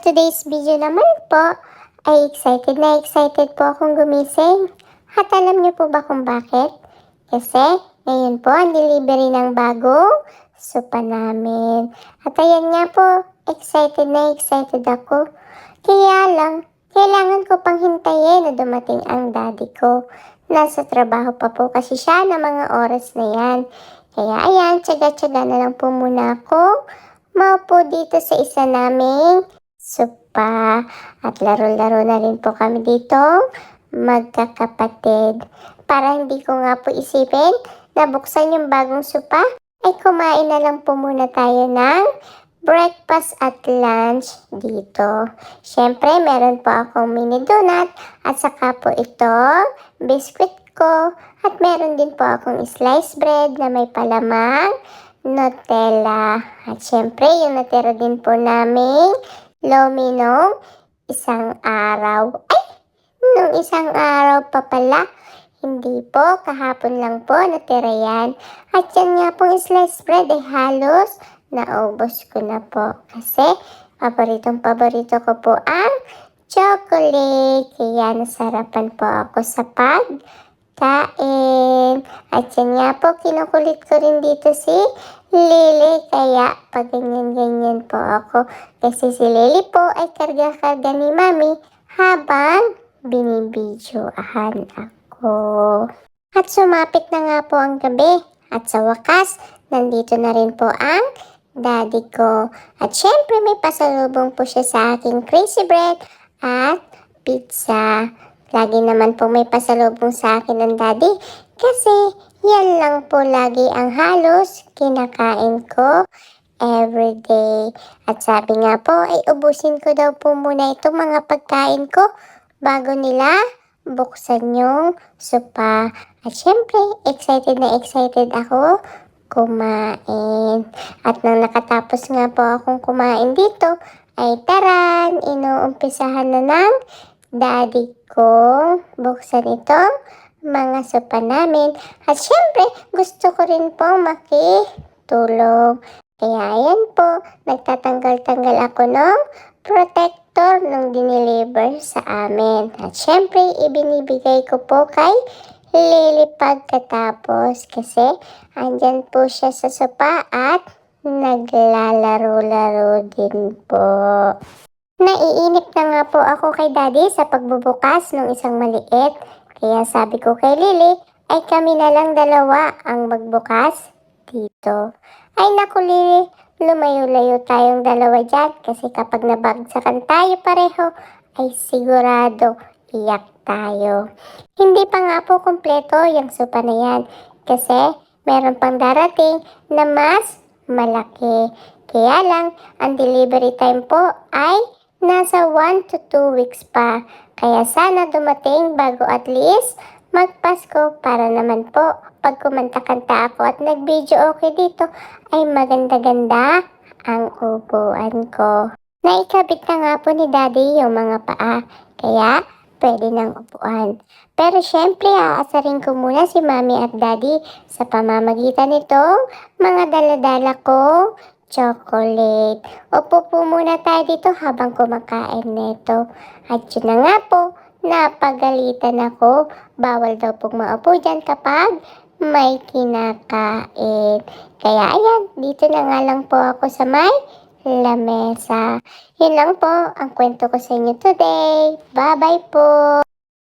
today's video naman po, ay excited po akong gumising. At alam niyo po ba kung bakit? Kasi ngayon po ang delivery ng bagong sopa namin. At ayan nga po, excited ako. Kaya lang, kailangan ko pang hintayin na dumating ang daddy ko. Nasa trabaho pa po kasi siya ng mga oras na yan. Kaya ayan, tsaga-tsaga na lang po muna ako maupo dito sa isa naming sopa. At laro-laro na rin po kami dito, magkakapatid. Para hindi ko nga po isipin na buksan yung bagong sopa, ay kumain na lang po muna tayo ng breakfast at lunch dito. Siyempre, meron po akong mini donut at saka po itong biscuit ko. At meron din po akong sliced bread na may palamang Nutella. At syempre, yung natira din po namin lomi nung isang araw. Ay! Nung isang araw pa pala. Hindi po, kahapon lang po natira yan. At yan nga pong sliced bread ay halos naubos ko na po. Kasi paborito ko po ang chocolate. Kaya nasarapan po ako sa pagkain. At yan nga po, kinukulit ko rin dito si Lily. Kaya pag ganyan po ako. Kasi si Lily po ay karga-karga ni Mami habang binibidyoahan ako. At sumapit na nga po ang gabi. At sa wakas, nandito na rin po ang daddy ko. At syempre may pasalubong po siya sa aking crazy bread at pizza. Lagi naman po may pasalubong sa akin ng daddy kasi yan lang po lagi ang halos kinakain ko everyday. At sabi nga po ay ubusin ko daw po muna itong mga pagkain ko bago nila buksan yung sopa. At syempre excited ako kumain. At nang nakatapos nga po akong kumain dito, ay taran, inuumpisahan na ng daddy kong buksan itong mga sopa namin. At syempre, gusto ko rin po makitulong. Kaya ayan po, nagtatanggal-tanggal ako ng protector nung dineliver sa amin. At syempre, ibinibigay ko po kay Lily pagkatapos kasi andyan po siya sa sopa at naglalaro-laro din po. Naiinip na nga po ako kay daddy sa pagbubukas ng isang maliit. Kaya sabi ko kay Lily, ay kami na lang dalawa ang magbukas dito. Ay naku Lily, lumayo-layo tayong dalawa dyan kasi kapag nabagsakan tayo pareho, ay sigurado iyak tayo. Hindi pa nga po kumpleto yung sopa na yan kasi meron pang darating na mas malaki. Kaya lang, ang delivery time po ay nasa 1 to 2 weeks pa. Kaya sana dumating bago at least magpasko para naman po pag kumanta-kanta ako at nag-video okay dito ay maganda-ganda ang upuan ko. Naikabit na nga po ni daddy yung mga paa. Kaya pwede ng upuan. Pero syempre, aasarin ko muna si mami at daddy sa pamamagitan nitong mga daladala ko chocolate. Upo po muna tayo dito habang kumakain nito. At yun na nga po, napagalitan ako. Bawal daw pong maupo dyan kapag may kinakain. Kaya ayan, dito na nga lang po ako sa may lamesa. Yun lang po ang kwento ko sa inyo today. Bye-bye po!